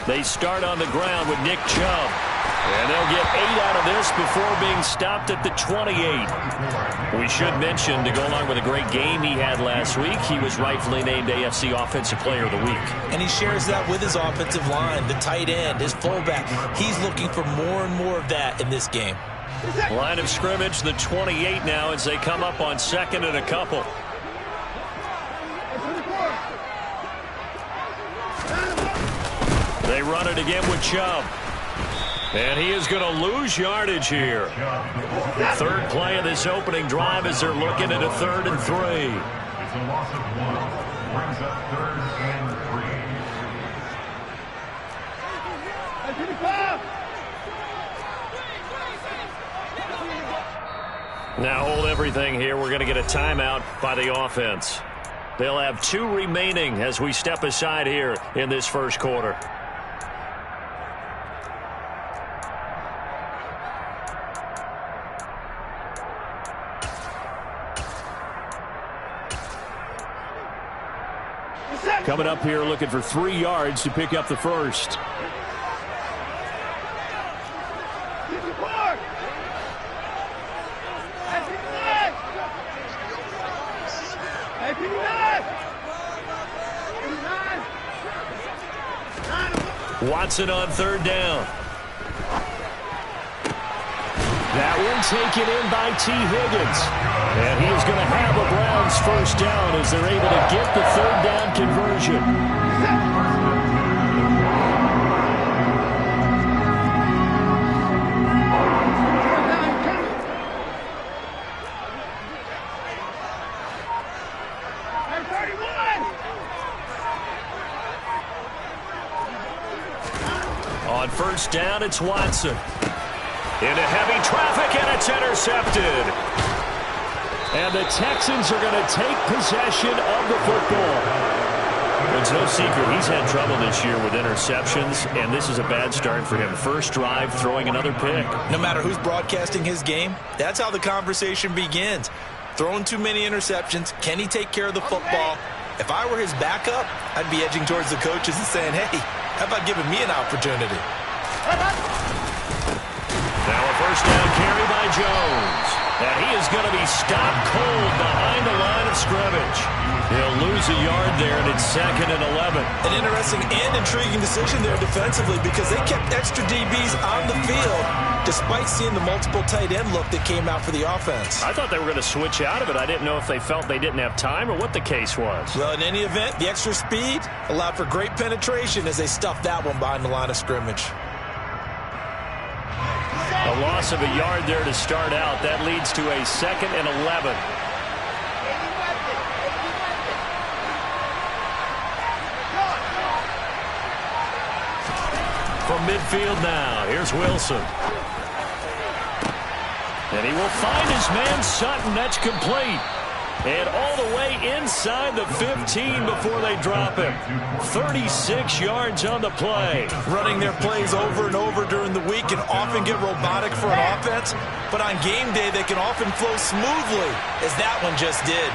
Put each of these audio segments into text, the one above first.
They start on the ground with Nick Chubb. And they'll get 8 out of this before being stopped at the 28. We should mention, to go along with a great game he had last week, he was rightfully named AFC Offensive Player of the Week. And he shares that with his offensive line, the tight end, his fullback. He's looking for more and more of that in this game. Line of scrimmage, the 28 now, as they come up on 2nd and a couple. They run it again with Chubb. And he is going to lose yardage here. Third play of this opening drive as they're looking at a 3rd and 3. It's a loss of 1. Brings up 3rd and 3. Now hold everything here. We're going to get a timeout by the offense. They'll have 2 remaining as we step aside here in this first quarter. Coming up here looking for 3 yards to pick up the first. Watson on 3rd down. That one taken in by T. Higgins. And he is going to have a Browns first down as they're able to get the 3rd down conversion. On first down, it's Watson. Into heavy traffic, and it's intercepted. And the Texans are going to take possession of the football. It's no secret he's had trouble this year with interceptions, and this is a bad start for him. First drive, throwing another pick. No matter who's broadcasting his game, that's how the conversation begins. Throwing too many interceptions, can he take care of the football? If I were his backup, I'd be edging towards the coaches and saying, hey, how about giving me an opportunity? Now a first down carry by Jones. And he is going to be stopped cold behind the line of scrimmage. He'll lose a yard there, and it's 2nd and 11. An interesting and intriguing decision there defensively because they kept extra DBs on the field despite seeing the multiple tight end look that came out for the offense. I thought they were going to switch out of it. I didn't know if they felt they didn't have time or what the case was. Well, in any event, the extra speed allowed for great penetration as they stuffed that one behind the line of scrimmage. A loss of a yard there to start out. That leads to a 2nd and 11. From midfield now, here's Wilson. And he will find his man Sutton. That's complete. And all the way inside the 15 before they drop him. 36 yards on the play. Running their plays over and over during the week can often get robotic for an offense, but on game day they can often flow smoothly, as that one just did.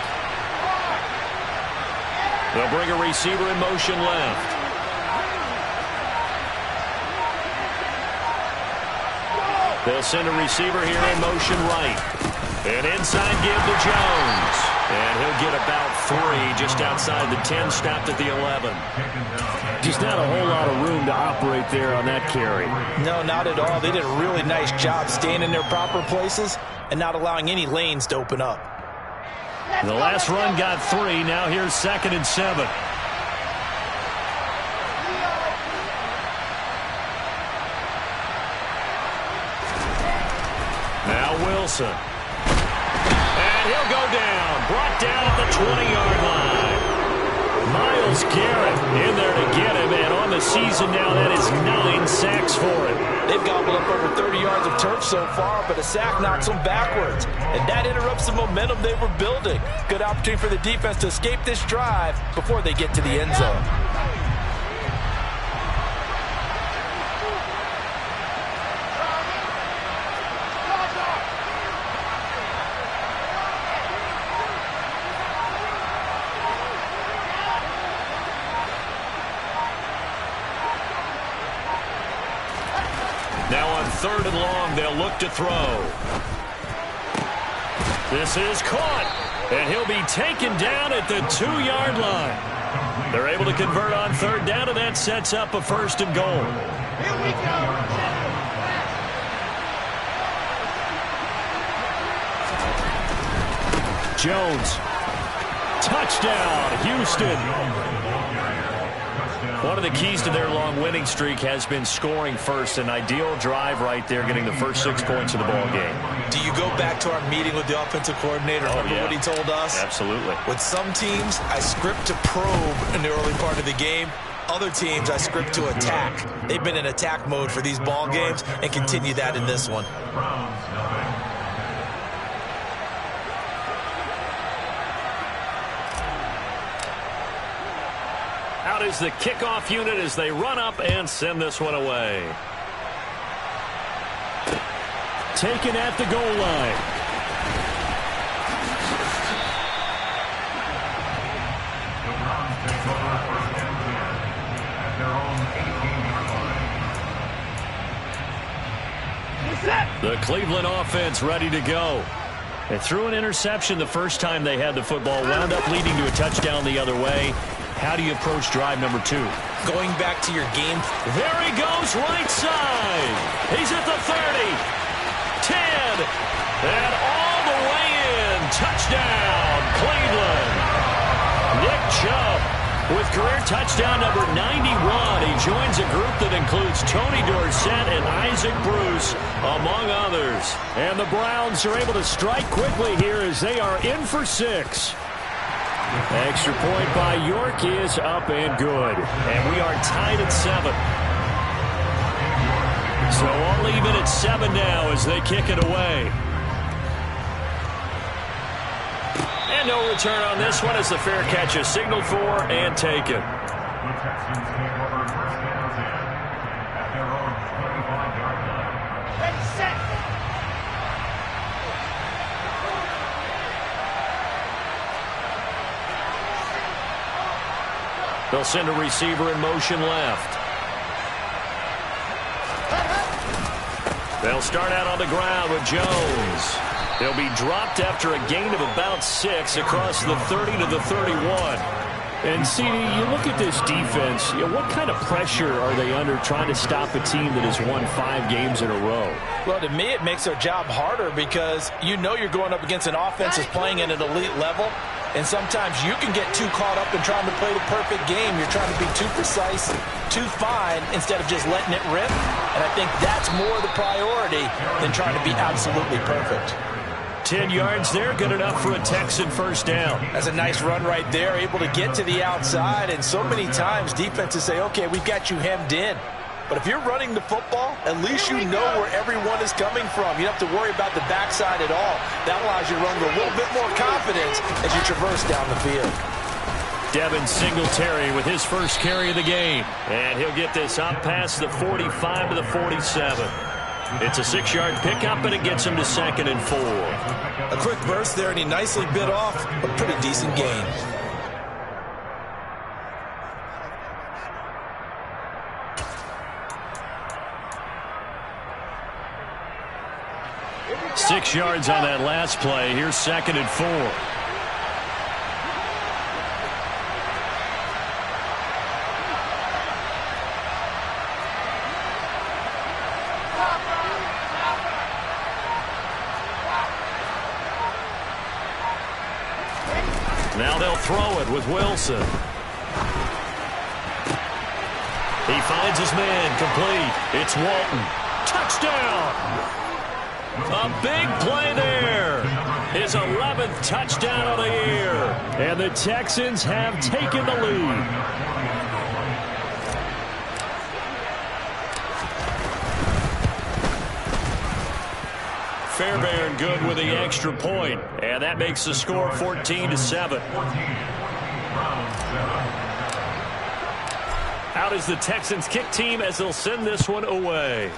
They'll bring a receiver in motion left. They'll send a receiver here in motion right. And inside give to Jones. And he'll get about 3 just outside the 10, stopped at the 11. Just not a whole lot of room to operate there on that carry. No, not at all. They did a really nice job staying in their proper places and not allowing any lanes to open up. The last run got 3. Now here's 2nd and 7. Now Wilson. And he'll go down. Brought down at the 20-yard line. Myles Garrett in there to get him. And on the season now, that is 9 sacks for him. They've gobbled up over 30 yards of turf so far, but a sack knocks them backwards. And that interrupts the momentum they were building. Good opportunity for the defense to escape this drive before they get to the end zone. 3rd and long. They'll look to throw. This is caught, and he'll be taken down at the 2-yard line. They're able to convert on 3rd down, and that sets up a 1st and goal. Here we go. Jones. Touchdown, Houston. One of the keys to their long winning streak has been scoring first. An ideal drive right there, getting the first 6 points of the ball game. Do you go back to our meeting with the offensive coordinator? Remember what he told us? Absolutely. With some teams, I script to probe in the early part of the game. Other teams, I script to attack. They've been in attack mode for these ball games and continue that in this one. Out is the kickoff unit as they run up and send this one away. Taken at the goal line. The Browns take over 1st and 10 at their own 18-yard line. The Cleveland offense ready to go. They threw an interception the first time they had the football, wound up leading to a touchdown the other way. How do you approach drive number 2? Going back to your game. There he goes, right side. He's at the 30, 10, and all the way in. Touchdown, Cleveland. Nick Chubb with career touchdown number 91. He joins a group that includes Tony Dorsett and Isaac Bruce, among others. And the Browns are able to strike quickly here as they are in for 6. Extra point by York is up and good. And we are tied at 7. So all even at 7 now as they kick it away. And no return on this one as the fair catch is signaled for and taken. The Texans take over 1st and 10 at their own 25-yard line. Ready, set. They'll send a receiver in motion left. They'll start out on the ground with Jones. They'll be dropped after a gain of about 6 across the 30 to the 31. And, CD, you look at this defense, what kind of pressure are they under trying to stop a team that has won 5 games in a row? Well, to me, it makes their job harder because you know you're going up against an offense that's playing at an elite level. And sometimes you can get too caught up in trying to play the perfect game. You're trying to be too precise, too fine, instead of just letting it rip. And I think that's more the priority than trying to be absolutely perfect. 10 yards there, good enough for a Texan 1st down. That's a nice run right there, able to get to the outside. And so many times defenses say, okay, we've got you hemmed in. But if you're running the football, at least you know where everyone is coming from. You don't have to worry about the backside at all. That allows you to run with a little bit more confidence as you traverse down the field. Devin Singletary with his first carry of the game. And he'll get this up past the 45 to the 47. It's a 6-yard pickup, and it gets him to 2nd and 4. A quick burst there, and he nicely bit off a pretty decent gain. Six yards on that last play. Here's 2nd and 4. Now they'll throw it with Wilson. He finds his man, complete. It's Walton. Touchdown! A big play there. His 11th touchdown of the year. And the Texans have taken the lead. Fairbairn good with the extra point. And that makes the score 14-7. Out is the Texans kick team as they'll send this one away.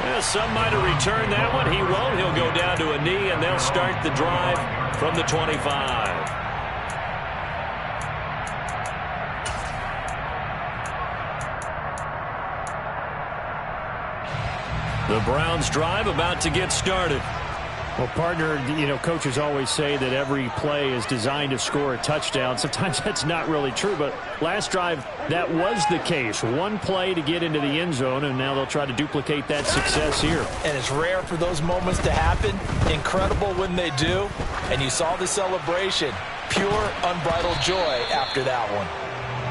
Well, some might have returned that one. He won't. He'll go down to a knee, and they'll start the drive from the 25. The Browns drive about to get started. Well, partner, coaches always say that every play is designed to score a touchdown. Sometimes that's not really true, but last drive, that was the case. One play to get into the end zone, and now they'll try to duplicate that success here. And it's rare for those moments to happen. Incredible when they do. And you saw the celebration. Pure, unbridled joy after that one.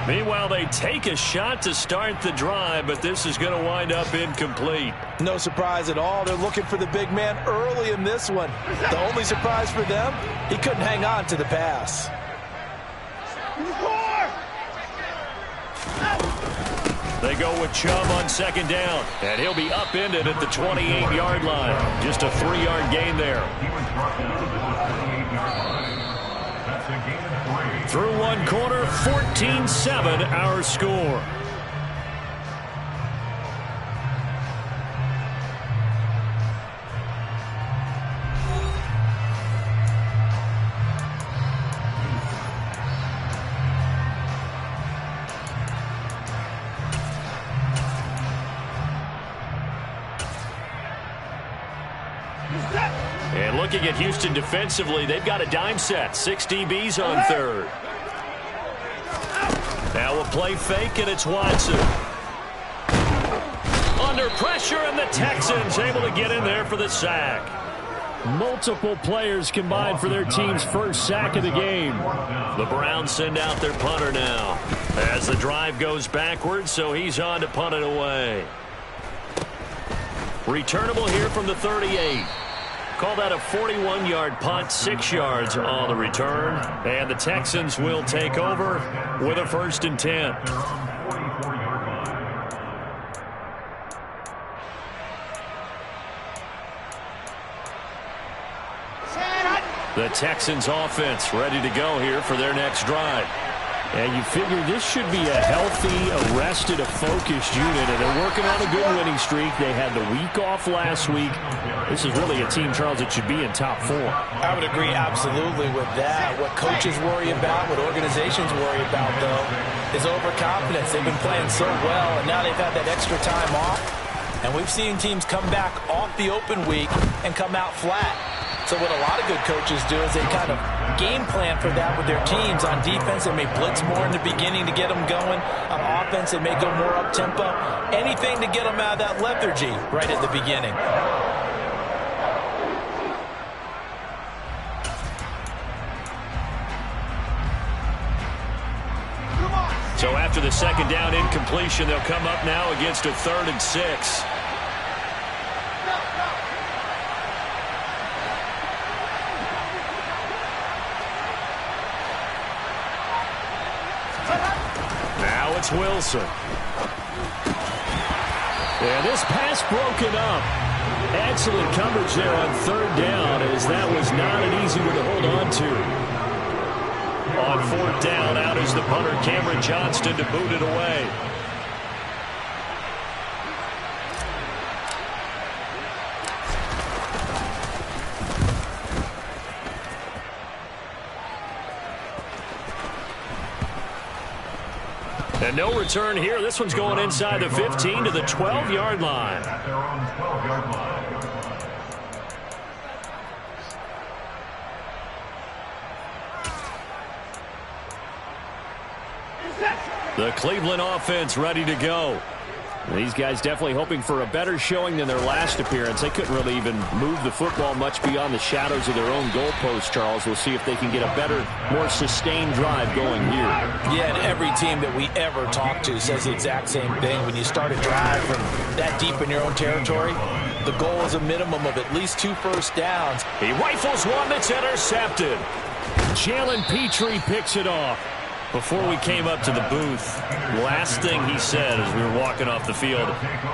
Meanwhile, they take a shot to start the drive, but this is going to wind up incomplete. No surprise at all. They're looking for the big man early in this one. The only surprise for them, he couldn't hang on to the pass. They go with Chubb on second down, and he'll be upended at the 28-yard line. Just a 3-yard gain there. He was brought down to the 28-yard line. That's a gain of 3. Through one quarter, 14-7 our score. And looking at Houston defensively, they've got a dime set. 6 DBs on third. Now a play fake, and it's Watson. Under pressure, and the Texans able to get in there for the sack. Multiple players combined for their team's first sack of the game. The Browns send out their punter now as the drive goes backwards, so he's on to punt it away. Returnable here from the 38. Call that a 41-yard punt, 6 yards on the return. And the Texans will take over with a 1st and 10. The Texans offense ready to go here for their next drive. And you figure this should be a healthy, arrested, a focused unit. And they're working on a good winning streak. They had the week off last week. This is really a team, Charles, that should be in top 4. I would agree absolutely with that. What coaches worry about, what organizations worry about, though, is overconfidence. They've been playing so well, and now they've had that extra time off. And we've seen teams come back off the open week and come out flat. So what a lot of good coaches do is they kind of game plan for that with their teams. On defense, they may blitz more in the beginning to get them going. On offense, they may go more up-tempo. Anything to get them out of that lethargy right at the beginning. So after the second down incompletion, they'll come up now against a 3rd and 6. Now it's Wilson. And this pass broken up. Excellent coverage there on 3rd down, as that was not an easy one to hold on to. On 4th down, out is the punter, Cameron Johnston, to boot it away. And no return here. This one's going inside the 15 to the 12-yard line. At their own 12-yard line. The Cleveland offense ready to go. These guys definitely hoping for a better showing than their last appearance. They couldn't really even move the football much beyond the shadows of their own goalpost, Charles. We'll see if they can get a better, more sustained drive going here. Yeah, and every team that we ever talk to says the exact same thing. When you start a drive from that deep in your own territory, the goal is a minimum of at least 2 first downs. He rifles one that's intercepted. Jalen Petrie picks it off. Before we came up to the booth, last thing he said as we were walking off the field,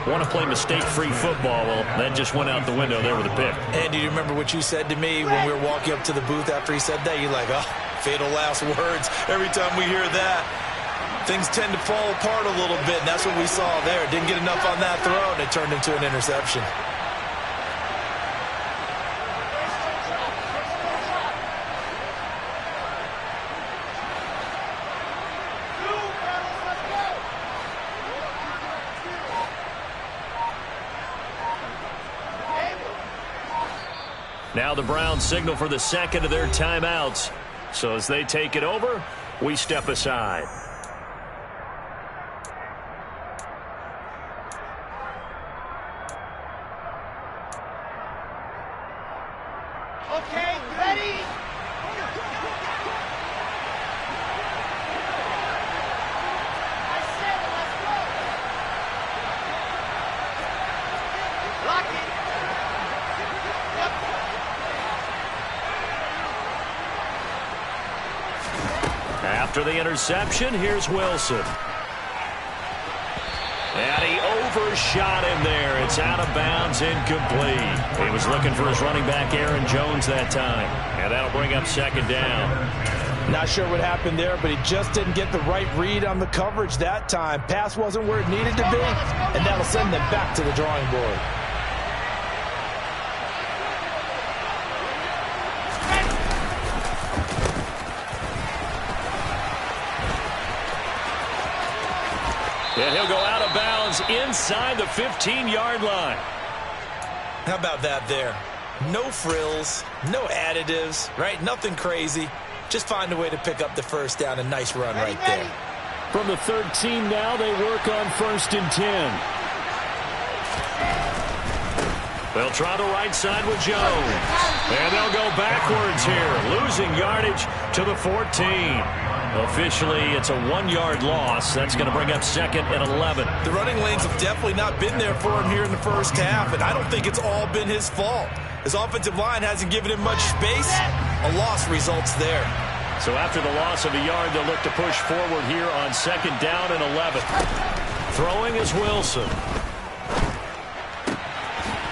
want to play mistake-free football. Well, that just went out the window there with a pick. And do you remember what you said to me when we were walking up to the booth after he said that? You're like, oh, fatal last words. Every time we hear that, things tend to fall apart a little bit, and that's what we saw there. Didn't get enough on that throw, and it turned into an interception. Now the Browns signal for the second of their timeouts. So as they take it over, we step aside. Okay, ready? I said let's go. Lock it. Yep. After the interception, here's Wilson. And he overshot him there. It's out of bounds, incomplete. He was looking for his running back, Aaron Jones, that time. And that'll bring up second down. Not sure what happened there, but he just didn't get the right read on the coverage that time. Pass wasn't where it needed to be, and that'll send them back to the drawing board. And he'll go out of bounds inside the 15-yard line. How about that there? No frills, no additives, right? Nothing crazy. Just find a way to pick up the first down. A nice run right there. From the 13 now, they work on 1st and 10. They'll try the right side with Jones. And they'll go backwards here, losing yardage to the 14. Officially, it's a 1-yard loss. That's going to bring up second and 11. The running lanes have definitely not been there for him here in the first half, and I don't think it's all been his fault. His offensive line hasn't given him much space. A loss results there. So after the loss of a yard, they'll look to push forward here on second down and 11. Throwing is Wilson.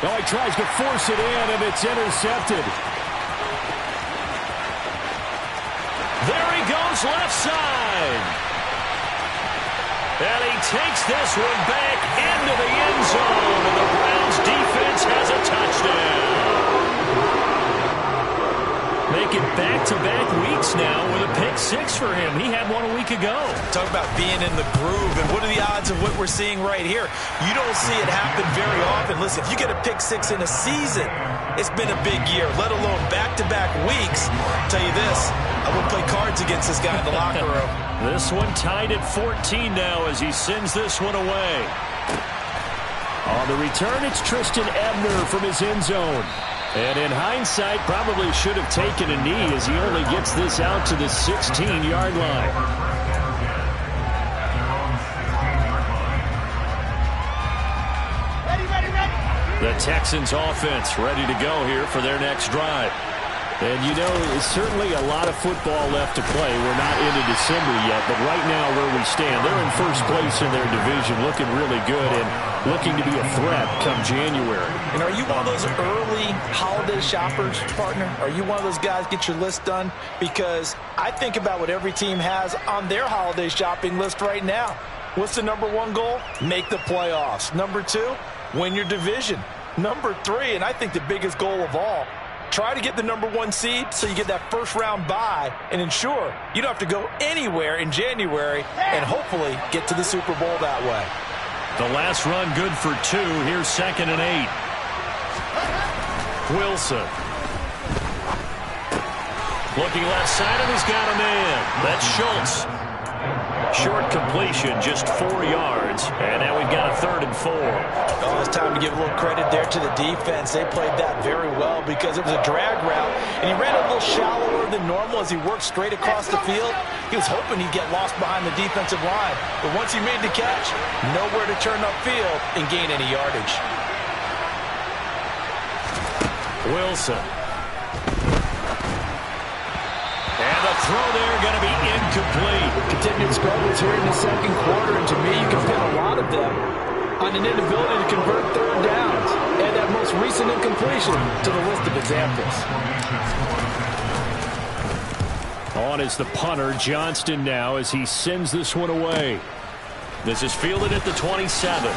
Oh, he tries to force it in, and it's intercepted. There he goes, left side. And he takes this one back into the end zone, and the Browns defense has a touchdown. Making back-to-back weeks now with a pick six for him. He had one a week ago. Talk about being in the groove, and what are the odds of what we're seeing right here? You don't see it happen very often. Listen, if you get a pick six in a season, it's been a big year, let alone back-to-back weeks. I'll tell you this, I would play cards against this guy in the locker room. This one tied at 14 now as he sends this one away. On the return, it's Tristan Ebner from his end zone. And in hindsight, probably should have taken a knee as he only gets this out to the 16-yard line. The Texans offense ready to go here for their next drive. And, you know, there's certainly a lot of football left to play. We're not into December yet, but right now where we stand, they're in first place in their division, looking really good and looking to be a threat come January. And are you one of those early holiday shoppers, partner? Are you one of those guys get your list done? Because I think about what every team has on their holiday shopping list right now. What's the number one goal? Make the playoffs. Number two, win your division. Number three, and I think the biggest goal of all, try to get the number one seed so you get that first round bye and ensure you don't have to go anywhere in January and hopefully get to the Super Bowl that way. The last run good for 2. Here's 2nd and 8. Wilson. Looking left side, and he's got a man. That's Schultz. Short completion, just 4 yards. And now we've got a 3rd and 4. Oh, it's time to give a little credit there to the defense. They played that very well because it was a drag route, and he ran a little shallower than normal as he worked straight across the field. He was hoping he'd get lost behind the defensive line, but once he made the catch, nowhere to turn upfield and gain any yardage. Wilson. And the throw there going to be incomplete. Continued struggles here in the second quarter, and to me, you can pin a lot of them on an inability to convert third downs. Add that most recent incompletion to the list of examples. On is the punter, Johnston, now as he sends this one away. This is fielded at the 27.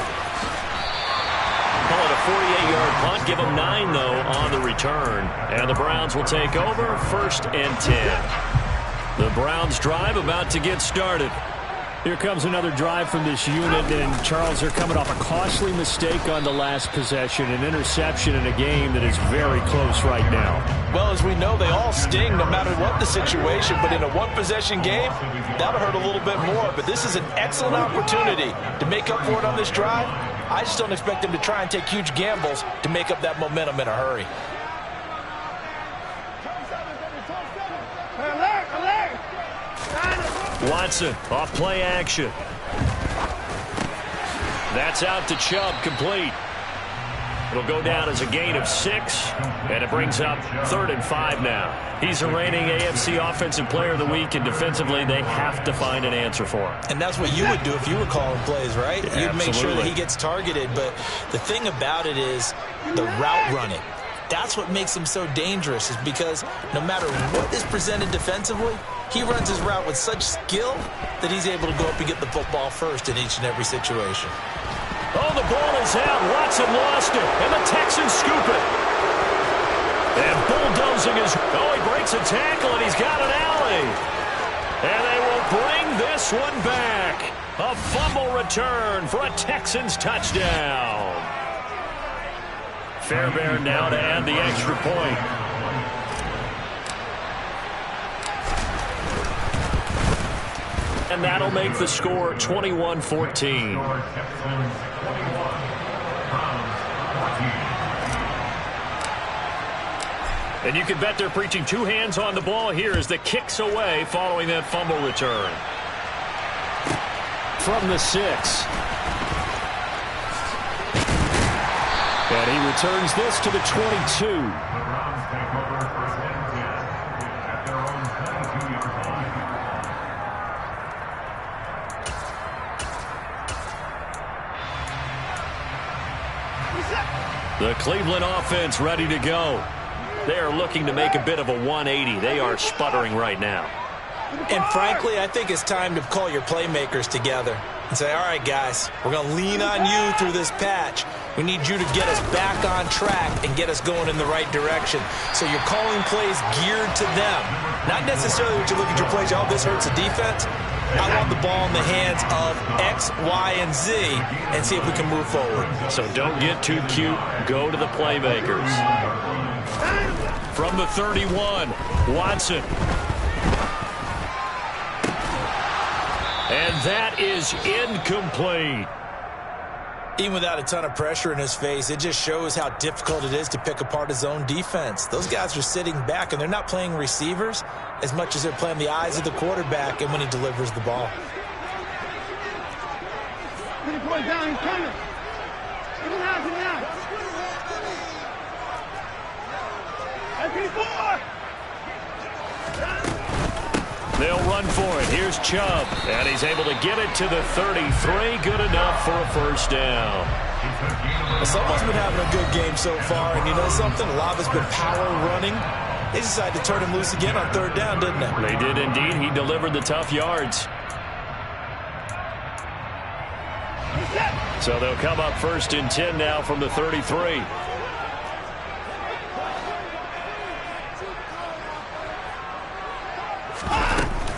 Call it a 48-yard punt. Give them 9, though, on the return. And the Browns will take over 1st and 10. The Browns drive about to get started. Here comes another drive from this unit, and Charles, they're coming off a costly mistake on the last possession, an interception in a game that is very close right now. Well, as we know, they all sting no matter what the situation, but in a one-possession game, that'll hurt a little bit more. But this is an excellent opportunity to make up for it on this drive. I just don't expect them to try and take huge gambles to make up that momentum in a hurry. Watson, off play action. That's out to Chubb, complete. It'll go down as a gain of 6, and it brings up 3rd and 5 now. He's the reigning AFC Offensive Player of the Week, and defensively they have to find an answer for him. And that's what you would do if you were calling plays, right? Yeah, you'd make sure that he gets targeted, but the thing about it is the route running. That's what makes him so dangerous, is because no matter what is presented defensively, he runs his route with such skill that he's able to go up and get the football first in each and every situation. Oh, the ball is out. Watson lost it, and the Texans scoop it. And bulldozing his... Oh, he breaks a tackle, and he's got an alley. And they will bring this one back. A fumble return for a Texans touchdown. Fairbairn now to add the extra point. And that'll make the score 21-14. And you can bet they're preaching 2 hands on the ball here as the kick's away following that fumble return. From the 6. And he returns this to the 22. The Browns take over 1st and 10 at their own 22-yard line. The Cleveland offense ready to go. They are looking to make a bit of a 180. They are sputtering right now. And frankly, I think it's time to call your playmakers together and say, all right, guys, we're going to lean on you through this patch. We need you to get us back on track and get us going in the right direction. So you're calling plays geared to them. Not necessarily that you look at your plays, oh, this hurts the defense. I want the ball in the hands of X, Y, and Z and see if we can move forward. So don't get too cute. Go to the playmakers. From the 31, Watson. And that is incomplete. Even without a ton of pressure in his face, it just shows how difficult it is to pick apart his own defense. Those guys are sitting back, and they're not playing receivers as much as they're playing the eyes of the quarterback and when he delivers the ball. Put the boy down, he's coming. Give him out, give him out. They'll run for it. Here's Chubb. And he's able to get it to the 33. Good enough for a first down. Someone's been having a good game so far, and you know something? A lot of it's been power running. They decided to turn him loose again on 3rd down, didn't they? They did indeed. He delivered the tough yards. So they'll come up 1st and 10 now from the 33.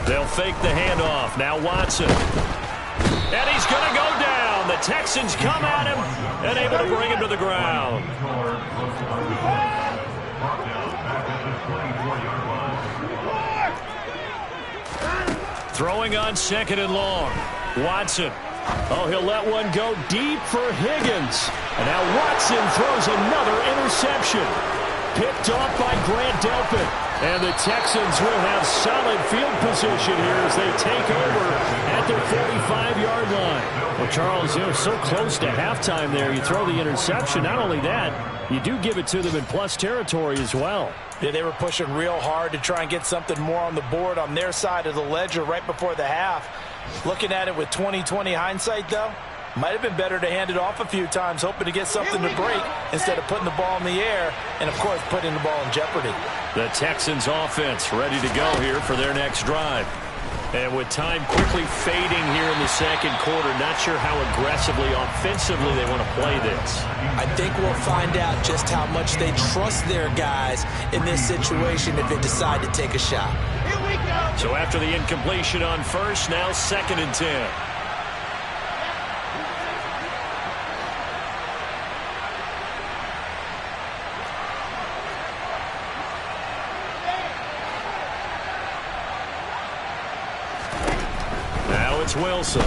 They'll fake the handoff. Now Watson. And he's going to go down. The Texans come at him and able to bring him to the ground. Throwing on 2nd and long. Watson. Oh, he'll let one go deep for Higgins. And now Watson throws another interception. Picked off by Grant Delpit. And the Texans will have solid field position here as they take over at their 45-yard line. Well, Charles, you know, so close to halftime there. You throw the interception. Not only that, you do give it to them in plus territory as well. Yeah, they were pushing real hard to try and get something more on the board on their side of the ledger right before the half. Looking at it with 20/20 hindsight, though, might have been better to hand it off a few times, hoping to get something to break instead of putting the ball in the air and, of course, putting the ball in jeopardy. The Texans offense ready to go here for their next drive. And with time quickly fading here in the 2nd quarter, not sure how aggressively, offensively they want to play this. I think we'll find out just how much they trust their guys in this situation if they decide to take a shot. Here we go. So after the incompletion on first, now 2nd and 10. Now it's Wilson.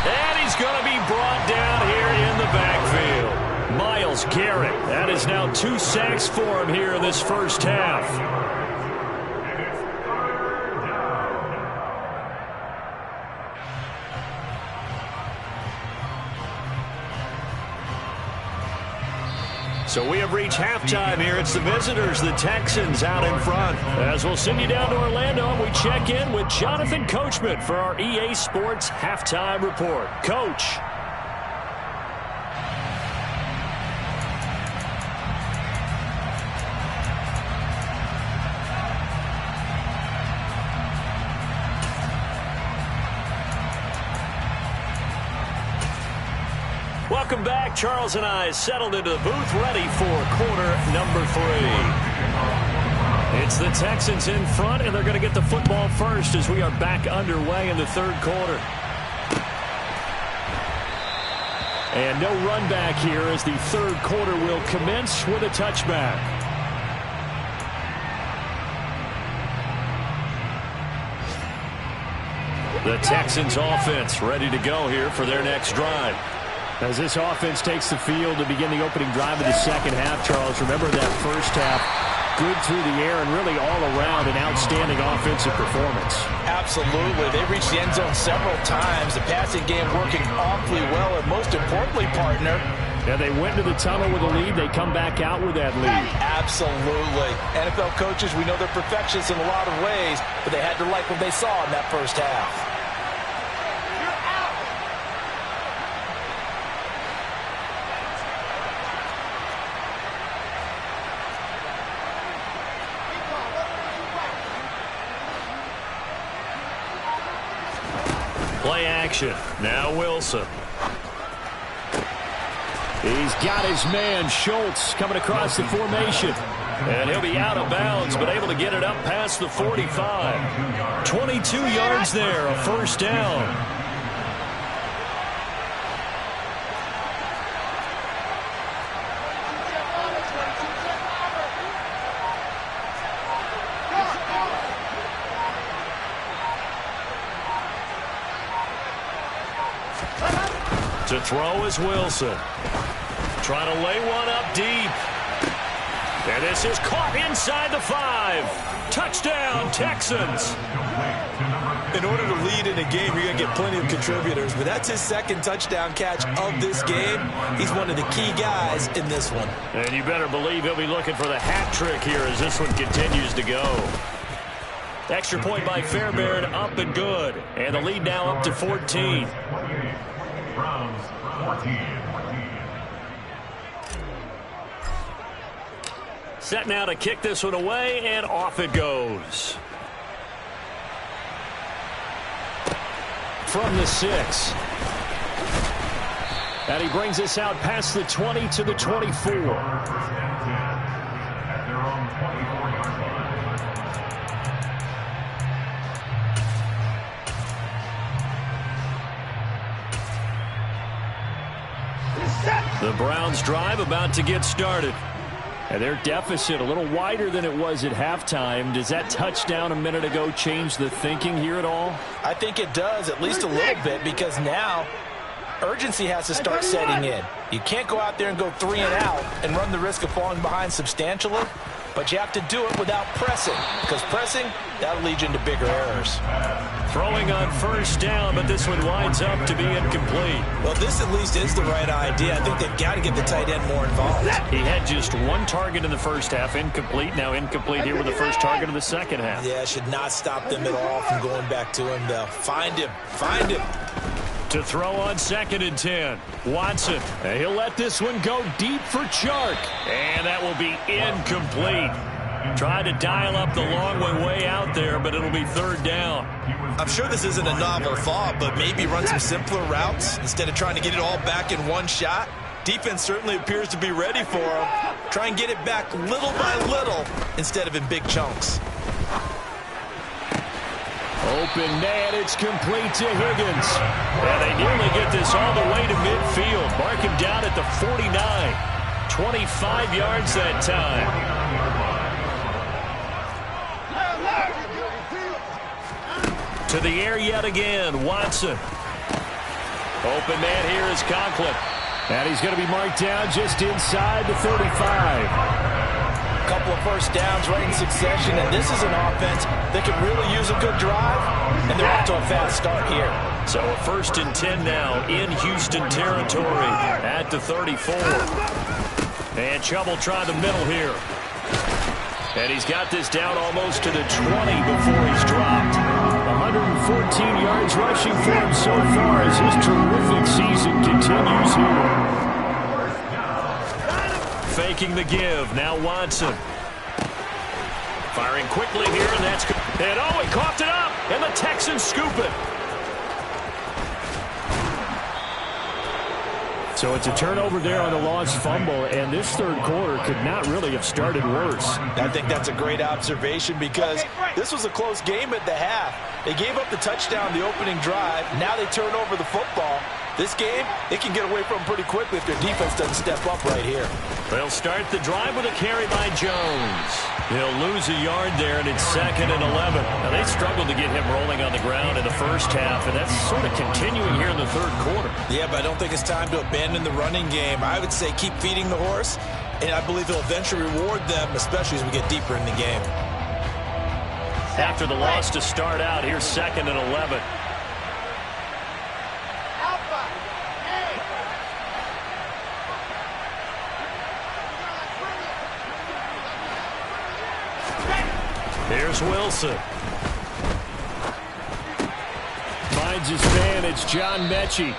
And he's going to be brought down here in the backfield. Myles Garrett. That is now 2 sacks for him here in this first half. So we have reached halftime here. It's the visitors, the Texans, out in front. As we'll send you down to Orlando, and we check in with Jonathan Coachman for our EA Sports Halftime Report. Coach. Welcome back. Charles and I settled into the booth, ready for quarter number 3. It's the Texans in front, and they're going to get the football first as we are back underway in the 3rd quarter. And no run back here as the 3rd quarter will commence with a touchback. The Texans offense ready to go here for their next drive. As this offense takes the field to begin the opening drive of the second half, Charles, remember that first half, good through the air and really all around an outstanding offensive performance. Absolutely. They reached the end zone several times. The passing game working awfully well, and most importantly, partner, yeah, they went to the tunnel with a lead. They come back out with that lead. Absolutely. NFL coaches, we know they're perfectionists in a lot of ways, but they had to like what they saw in that first half. Play action. Now Wilson. He's got his man, Schultz, coming across the formation. And he'll be out of bounds, but able to get it up past the 45. 22 yards there, a first down. To throw is Wilson. Trying to lay one up deep. And this is caught inside the 5. Touchdown, Texans. In order to lead in a game, you're going to get plenty of contributors, but that's his 2nd touchdown catch of this game. He's one of the key guys in this one. And you better believe he'll be looking for the hat trick here as this one continues to go. Extra point by Fairbairn, up and good. And the lead now up to 14. Browns 14. Set now to kick this one away, and off it goes. From the 6. And he brings us out past the 20 to the 24. At their own 24-yard line. The Browns drive about to get started. And their deficit a little wider than it was at halftime. Does that touchdown a minute ago change the thinking here at all? I think it does, at least a little bit, because now urgency has to start setting in. You can't go out there and go 3 and out and run the risk of falling behind substantially, but you have to do it without pressing, because pressing, that'll lead you into bigger errors. Throwing on first down, but this one winds up to be incomplete. Well, this at least is the right idea. I think they've got to get the tight end more involved. He had just 1 target in the first half, incomplete. Now incomplete here with the first target of the second half. Yeah, should not stop them at all from going back to him, though. Find him. Find him. To throw on 2nd and 10. Watson. And he'll let this one go deep for Chark. And that will be incomplete. Tried to dial up the long one way out there, but it'll be 3rd down. I'm sure this isn't a novel thought, but maybe run some simpler routes instead of trying to get it all back in one shot. Defense certainly appears to be ready for him. Try and get it back little by little instead of in big chunks. Open man, it's complete to Higgins. And they nearly get this all the way to midfield. Mark him down at the 49. 25 yards that time. To the air yet again, Watson. Open man here is Conklin. And he's going to be marked down just inside the 35. A couple of first downs right in succession, and this is an offense that could really use a good drive, and they're off to a fast start here. So a 1st and 10 now in Houston territory at the 34. And Chubb will try the middle here. And he's got this down almost to the 20 before he's dropped. 114 yards rushing for him so far as his terrific season continues here. Faking the give. Now Watson. Firing quickly here, and that's good. And oh, he coughed it up, and the Texans scoop it. So it's a turnover there on the lost fumble, and this third quarter could not really have started worse. I think that's a great observation because this was a close game at the half. They gave up the touchdown the opening drive. Now they turn over the football. This game, they can get away from them pretty quickly if their defense doesn't step up right here. They'll start the drive with a carry by Jones. He'll lose a yard there, and it's 2nd and 11. Now, they struggled to get him rolling on the ground in the first half, and that's sort of continuing here in the third quarter. Yeah, but I don't think it's time to abandon the running game. I would say keep feeding the horse, and I believe he'll eventually reward them, especially as we get deeper in the game. After the loss to start out, here's 2nd and 11. Here's Wilson. Finds his man. It's John Mechie.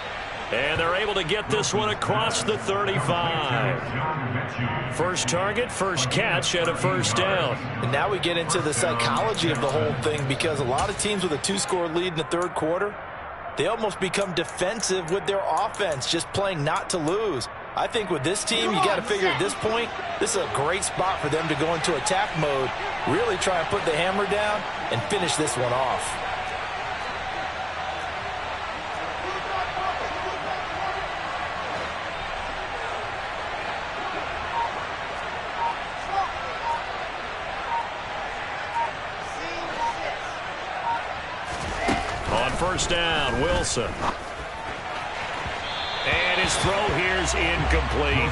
And they're able to get this one across the 35. First target, first catch, and a first down. And now we get into the psychology of the whole thing because a lot of teams with a 2-score lead in the third quarter, they almost become defensive with their offense, just playing not to lose. I think with this team, you got to figure at this point, this is a great spot for them to go into attack mode, really try and put the hammer down and finish this one off. On first down, Wilson. And his throw here is incomplete.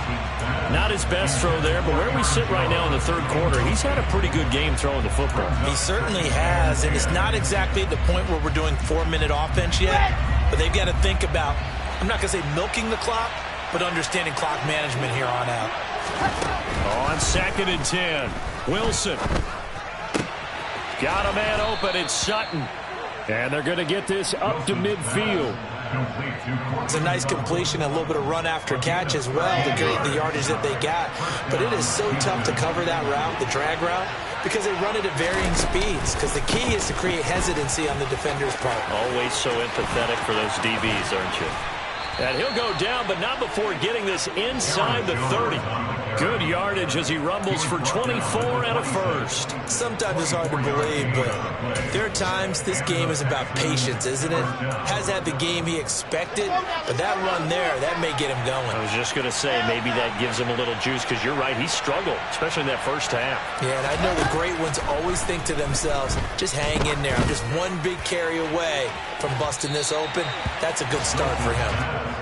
Not his best throw there, but where we sit right now in the third quarter, he's had a pretty good game throwing the football. He certainly has, and it's not exactly at the point where we're doing 4-minute offense yet, but they've got to think about, I'm not going to say milking the clock, but understanding clock management here on out. On 2nd and 10, Wilson. Got a man open, it's Sutton. And they're going to get this up to midfield. It's a nice completion, a little bit of run after catch as well to create the yardage that they got. But it is so tough to cover that route, the drag route, because they run it at varying speeds. Because the key is to create hesitancy on the defender's part. Always so empathetic for those DBs, aren't you? And he'll go down, but not before getting this inside the 30. Good yardage as he rumbles for 24 and a first. Sometimes it's hard to believe, but there are times this game is about patience, isn't it? Has had the game he expected, but that run there, that may get him going. I was just going to say, maybe that gives him a little juice, because you're right, he struggled, especially in that first half. Yeah, and I know the great ones always think to themselves, just hang in there. I'm just one big carry away from busting this open. That's a good start for him.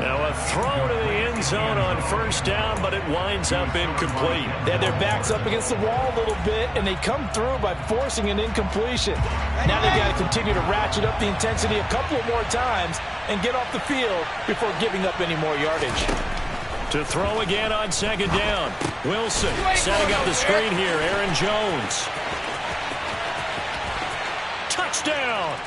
Now a throw to the end zone on first down, but it winds up incomplete. They had their backs up against the wall a little bit, and they come through by forcing an incompletion. Now they've got to continue to ratchet up the intensity a couple of more times and get off the field before giving up any more yardage. To throw again on 2nd down. Wilson setting up the screen here. Aaron Jones. Touchdown!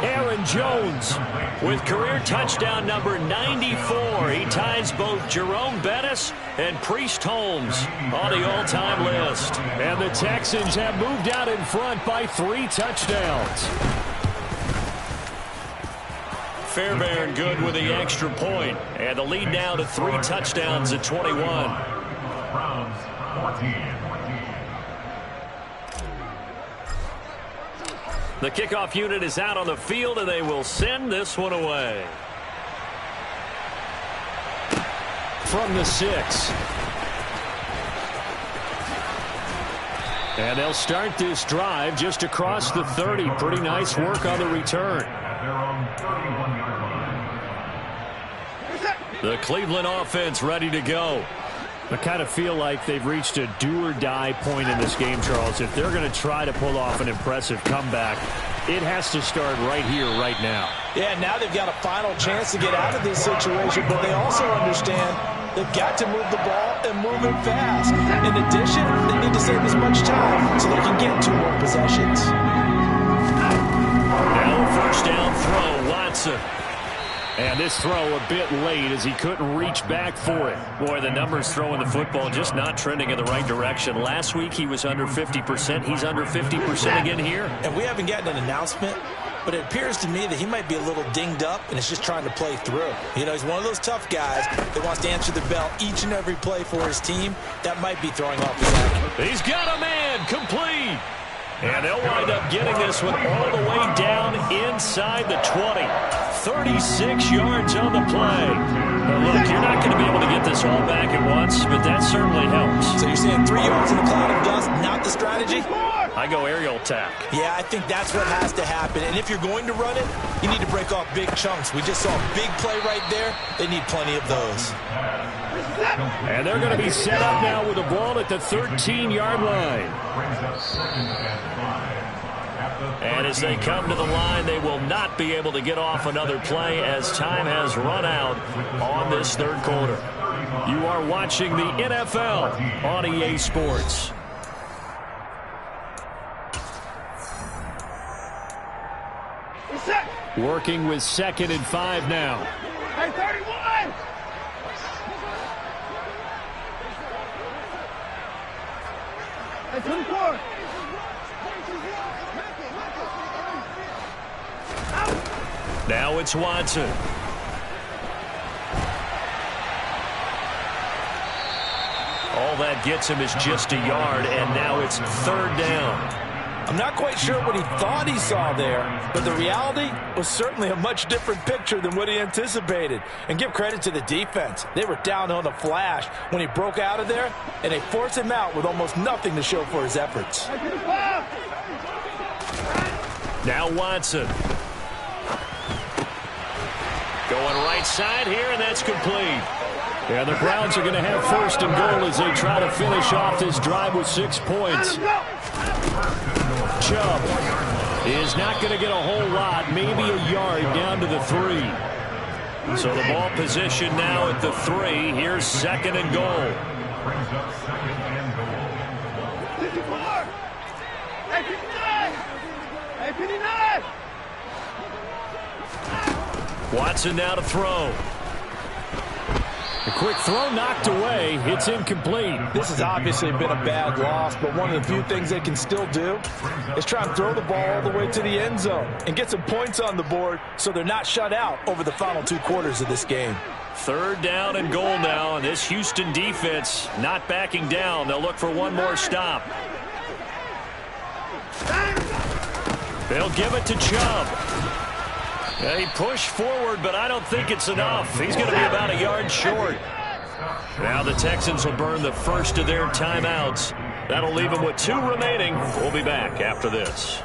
Aaron Jones with career touchdown number 94. He ties both Jerome Bettis and Priest Holmes on the all-time list. And the Texans have moved out in front by 3 touchdowns. Fairbairn good with the extra point. And the lead now to 3 touchdowns at 21. Browns 14. The kickoff unit is out on the field, and they will send this one away. From the 6. And they'll start this drive just across the 30. Pretty nice work on the return. The Cleveland offense ready to go. I kind of feel like they've reached a do-or-die point in this game, Charles. If they're going to try to pull off an impressive comeback, it has to start right here, right now. Yeah, now they've got a final chance to get out of this situation, but they also understand they've got to move the ball and move it fast. In addition, they need to save as much time so they can get 2 more possessions. Now a first down throw, Watson. And this throw a bit late as he couldn't reach back for it. Boy, the numbers throwing the football just not trending in the right direction. Last week he was under 50%. He's under 50% again here. And we haven't gotten an announcement, but it appears to me that he might be a little dinged up and is just trying to play through. You know, he's one of those tough guys that wants to answer the bell each and every play for his team. That might be throwing off his accuracy. He's got a man complete. And they'll wind up getting this one all the way down inside the 20. 36 yards on the play. Now look, you're not going to be able to get this all back at once, but that certainly helps. So you're saying 3 yards in a cloud of dust, not the strategy? I go aerial attack. Yeah, I think that's what has to happen. And if you're going to run it, you need to break off big chunks. We just saw a big play right there. They need plenty of those. And they're going to be set up now with the ball at the 13-yard line. And as they come to the line, they will not be able to get off another play as time has run out on this third quarter. You are watching the NFL on EA Sports. Working with 2nd and 5 now. Hey, 31! Hey, 24! Now it's Watson. All that gets him is just a yard, and now it's 3rd down. I'm not quite sure what he thought he saw there, but the reality was certainly a much different picture than what he anticipated. And give credit to the defense. They were down on a flash when he broke out of there, and they forced him out with almost nothing to show for his efforts. Now Watson. Going right side here, and that's complete. Yeah, the Browns are going to have 1st and goal as they try to finish off this drive with 6 points. Chubb is not going to get a whole lot, maybe a yard down to the 3. So the ball position now at the 3. Here's 2nd and goal. 54! Hey, 59! Hey, 59! Watson now to throw. A quick throw knocked away. It's incomplete. This has obviously been a bad loss, but one of the few things they can still do is try and throw the ball all the way to the end zone and get some points on the board so they're not shut out over the final 2 quarters of this game. 3rd down and goal now, and this Houston defense not backing down. They'll look for one more stop. They'll give it to Chubb. Yeah, he pushed forward, but I don't think it's enough. He's going to be about a yard short. Now the Texans will burn the first of their timeouts. That'll leave them with 2 remaining. We'll be back after this.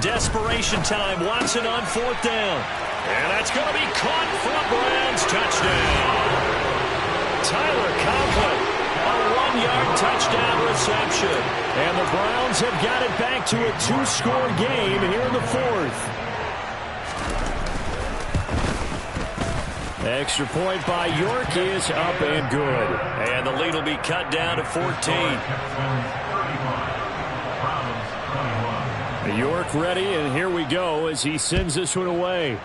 Desperation time. Watson on 4th down. And that's going to be caught for a Browns touchdown. Tyler Conklin, a 1-yard touchdown reception. And the Browns have got it back to a 2-score game here in the 4th. Extra point by York is up and good. And the lead will be cut down to 14. York ready, and here we go as he sends this one away.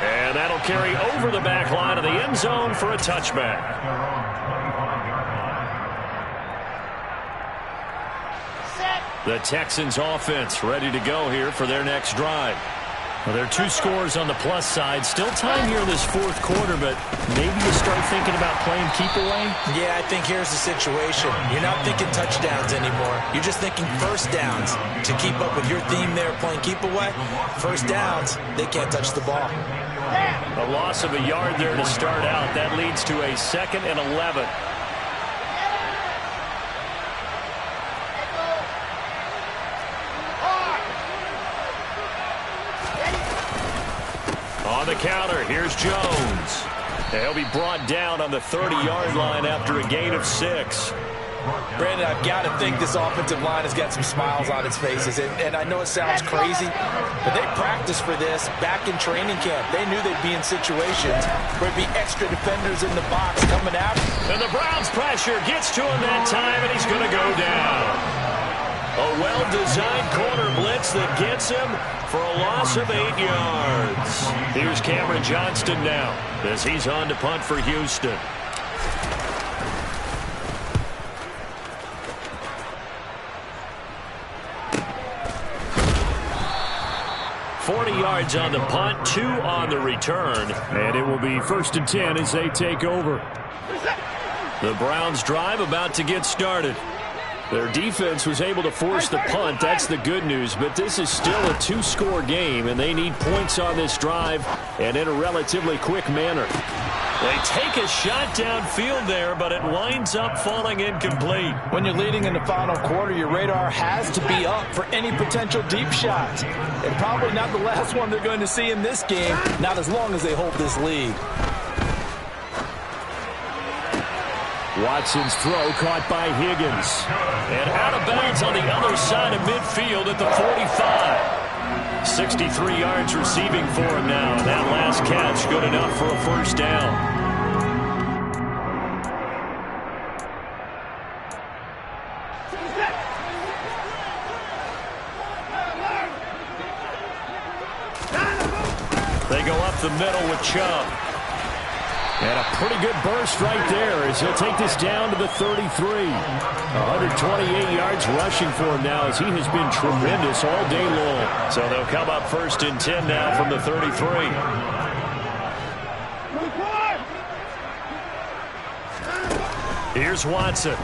And that'll carry over the back line of the end zone for a touchback. Set. The Texans offense ready to go here for their next drive. Well, there are 2 scores on the plus side. Still time here in this fourth quarter, but maybe you start thinking about playing keep away? Yeah, I think here's the situation. You're not thinking touchdowns anymore. You're just thinking first downs. To keep up with your theme there, playing keep away, first downs, they can't touch the ball. A loss of a yard there to start out. That leads to a 2nd and 11. On the counter, here's Jones. He'll be brought down on the 30-yard line after a gain of 6. Brandon, I've got to think this offensive line has got some smiles on its faces. And I know it sounds crazy, but they practiced for this back in training camp. They knew they'd be in situations where there'd be extra defenders in the box coming after. And the Browns' pressure gets to him that time, and he's going to go down. A well-designed corner blitz that gets him for a loss of 8 yards. Here's Cameron Johnston now as he's on to punt for Houston. $40 yards on the punt, 2 on the return. And it will be 1st and 10 as they take over. The Browns' drive about to get started. Their defense was able to force the punt. That's the good news. But this is still a 2-score game, and they need points on this drive and in a relatively quick manner. They take a shot downfield there, but it winds up falling incomplete. When you're leading in the final quarter, your radar has to be up for any potential deep shots. And probably not the last one they're going to see in this game, not as long as they hold this lead. Watson's throw caught by Higgins. And out of bounds on the other side of midfield at the 45. 63 yards receiving for him now. And that last catch good enough for a first down. They go up the middle with Chubb. And a pretty good burst right there as he'll take this down to the 33. 128 yards rushing for him now as he has been tremendous all day long. So they'll come up 1st and 10 now from the 33. Here's Watson.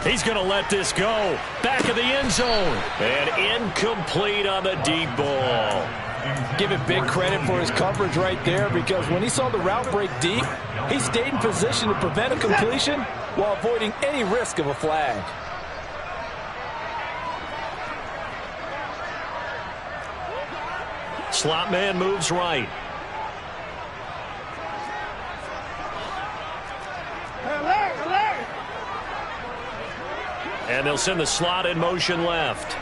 He's going to let this go. Back of the end zone. And incomplete on the deep ball. Give it big credit for his coverage right there, because when he saw the route break deep, he stayed in position to prevent a completion while avoiding any risk of a flag. Slot man moves right. And they'll send the slot in motion left.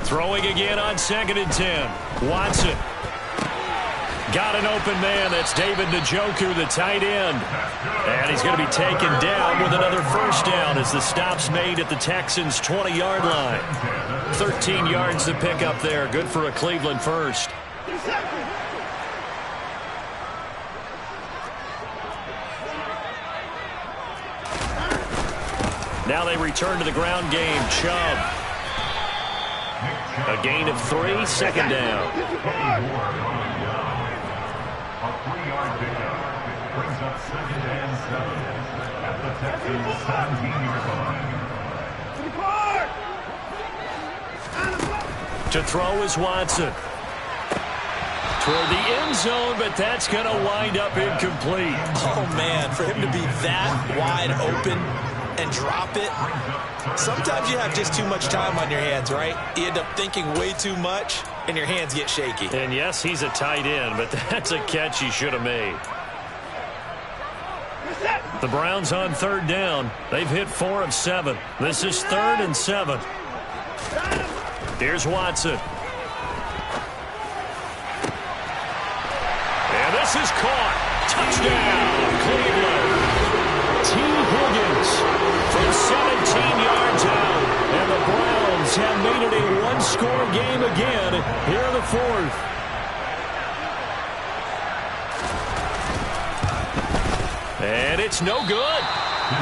Throwing again on 2nd and 10. Watson. Got an open man. That's David Njoku, the tight end. And he's going to be taken down with another first down as the stop's made at the Texans' 20-yard line. 13 yards to pick up there. Good for a Cleveland first. Now they return to the ground game. Chubb. A gain of 3, 2nd down. A 3-yard pickup brings up 2nd and 7 at the Texans' 17-yard line. To throw is Watson. Toward the end zone, but that's going to wind up incomplete. Oh, man, for him to be that wide open and drop it. Sometimes you have just too much time on your hands, right? You end up thinking way too much, and your hands get shaky. And yes, he's a tight end, but that's a catch he should have made. The Browns on 3rd down. They've hit 4 of 7. This is 3rd and 7. Here's Watson. And this is caught. Touchdown, Cleveland. T. Higgins from 17 yards out. And the Browns have made it a one-score game again here in the 4th. And it's no good.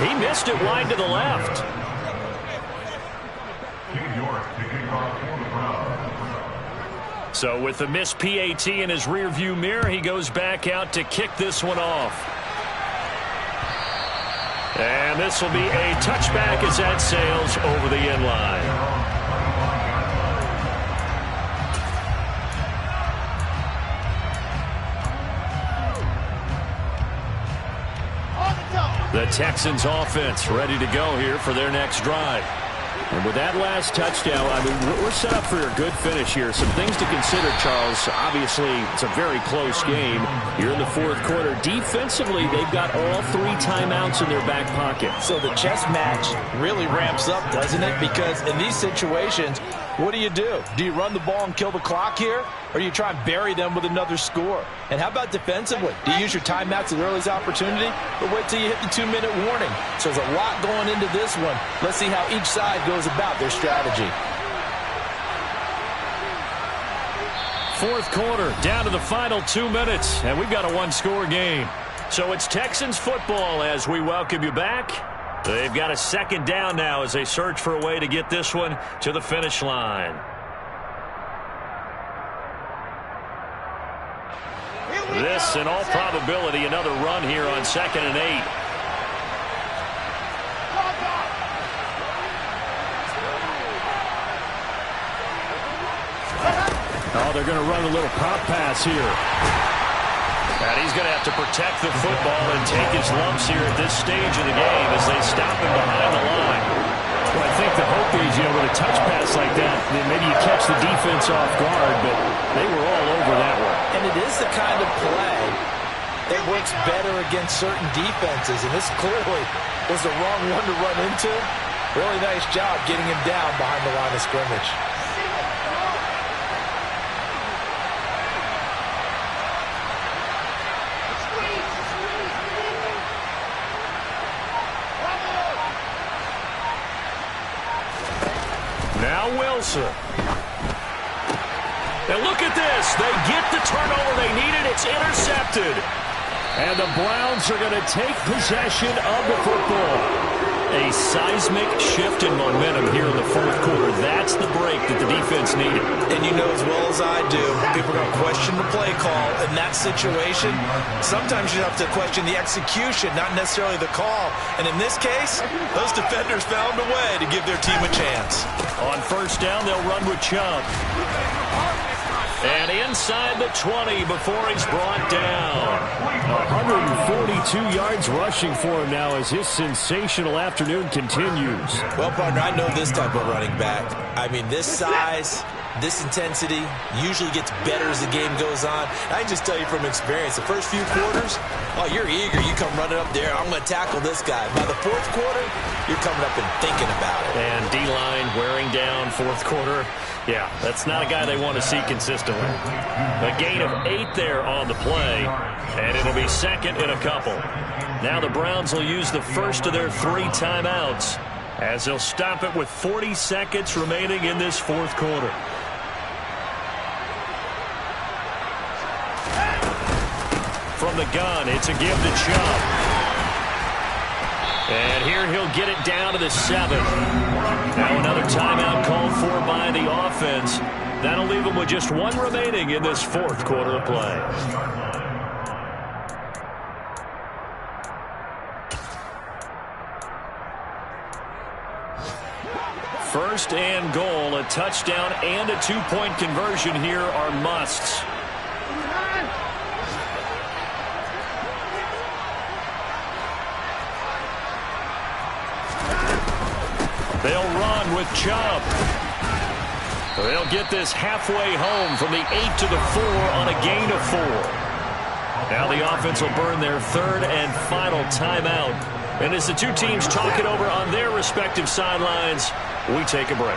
He missed it wide to the left. So with the missed PAT in his rearview mirror, he goes back out to kick this one off. And this will be a touchback as that sails over the end line. The Texans offense ready to go here for their next drive. And with that last touchdown, I mean, we're set up for a good finish here. Some things to consider, Charles. Obviously, it's a very close game. You're in the fourth quarter. Defensively, they've got all 3 timeouts in their back pocket. So the chess match really ramps up, doesn't it? Because in these situations, what do? Do you run the ball and kill the clock here? Or do you try and bury them with another score? And how about defensively? Do you use your timeouts as early as opportunity? Or wait till you hit the 2-minute warning? So there's a lot going into this one. Let's see how each side goes about their strategy. Fourth quarter, down to the final 2 minutes, and we've got a one-score game. So it's Texans football as we welcome you back. They've got a second down now as they search for a way to get this one to the finish line. This, in all probability, another run here on 2nd and 8. Oh, they're going to run a little pop pass here. And he's going to have to protect the football and take his lumps here at this stage of the game as they stop him behind the line. Well, I think the hope is, with a touch pass like that, then maybe you catch the defense off guard, but they were all over that one. And it is the kind of play that works better against certain defenses, and this clearly was the wrong one to run into. Really nice job getting him down behind the line of scrimmage. Now Wilson. And look at this. They get the turnover they needed. It's intercepted. And the Browns are going to take possession of the football. A seismic shift in momentum here in the fourth quarter. That's the break that the defense needed. And you know as well as I do, people are going to question the play call in that situation. Sometimes you have to question the execution, not necessarily the call. And in this case, those defenders found a way to give their team a chance. On first down, they'll run with Chubb. And inside the 20 before he's brought down. 142 yards rushing for him now as his sensational afternoon continues. Well, partner, I know this type of running back. I mean, this size, this intensity usually gets better as the game goes on. I can just tell you from experience, the first few quarters, oh, you're eager. You come running up there, I'm going to tackle this guy. By the fourth quarter, you're coming up and thinking about it. And D-line wearing down fourth quarter. Yeah, that's not a guy they want to see consistently. A gain of 8 there on the play, and it'll be second in a couple. Now the Browns will use the first of their 3 timeouts as they'll stop it with 40 seconds remaining in this fourth quarter. From the gun, it's a give to Chubb. And here he'll get it down to the 7. Now another timeout called for by the offense. That'll leave them with just 1 remaining in this fourth quarter of play. First and goal, a touchdown and a 2-point conversion here are musts. They'll run with Chubb. They'll get this halfway home from the 8 to the 4 on a gain of 4. Now the offense will burn their 3rd and final timeout. And as the two teams talk it over on their respective sidelines, we take a break.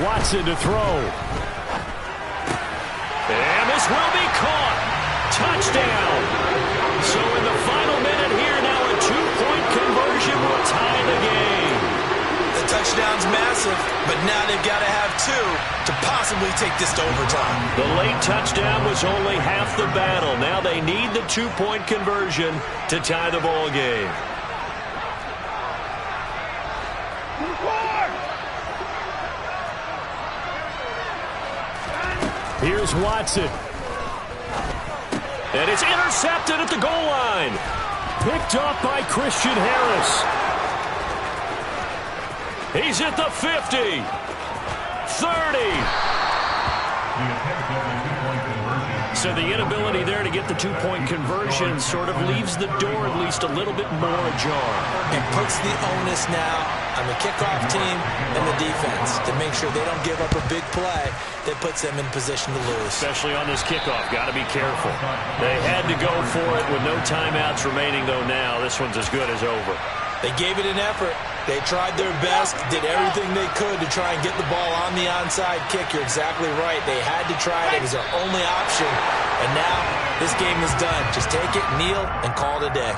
Watson to throw. And this will be caught. Touchdown. So in the final minute here, now a 2-point conversion will tie the game. The touchdown lead's massive, but now they've got to have 2 to possibly take this to overtime. The late touchdown was only half the battle. Now they need the 2-point conversion to tie the ball game. Here's Watson. And it's intercepted at the goal line. Picked up by Christian Harris. He's at the 50. 30. So the inability there to get the 2-point conversion sort of leaves the door at least a little bit more ajar. It puts the onus now on the kickoff team and the defense to make sure they don't give up a big play that puts them in position to lose. Especially on this kickoff. Got to be careful. They had to go for it with no timeouts remaining, though now this one's as good as over. They gave it an effort. They tried their best, did everything they could to try and get the ball on the onside kick. You're exactly right. They had to try it. It was their only option. And now this game is done. Just take it, kneel, and call it a day.